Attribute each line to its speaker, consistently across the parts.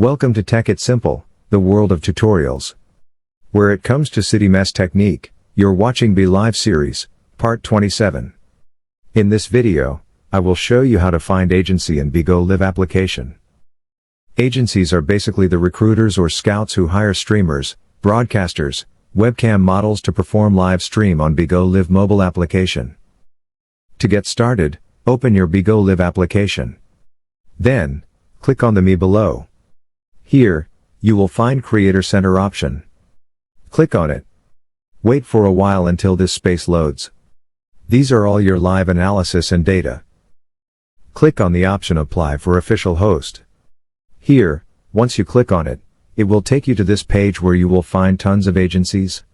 Speaker 1: Welcome to Tech It Simple, the world of tutorials. Where it comes to city mesh technique, you're watching Be Live series, part 27. In this video, I will show you how to find agency in Bigo Live application. Agencies are basically the recruiters or scouts who hire streamers, broadcasters, webcam models to perform live stream on Bigo Live mobile application. To get started, open your Bigo Live application. Then, click on the Me below. Here, you will find Creator Center option. Click on it. Wait for a while until this space loads. These are all your live analysis and data. Click on the option Apply for official host. Here, once you click on it, it will take you to this page where you will find tons of agencies.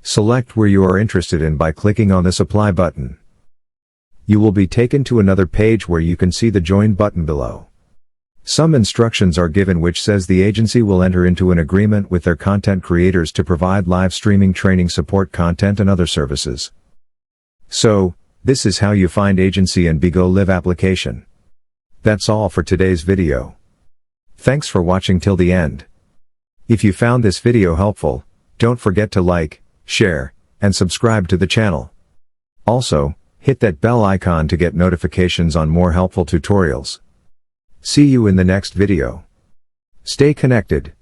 Speaker 1: Select where you are interested in by clicking on this Apply button. You will be taken to another page where you can see the Join button below. Some instructions are given which says the agency will enter into an agreement with their content creators to provide live streaming training support content and other services. So, this is how you find agency in Bigo Live application. That's all for today's video. Thanks for watching till the end. If you found this video helpful, don't forget to like, share, and subscribe to the channel. Also, hit that bell icon to get notifications on more helpful tutorials. See you in the next video. Stay connected.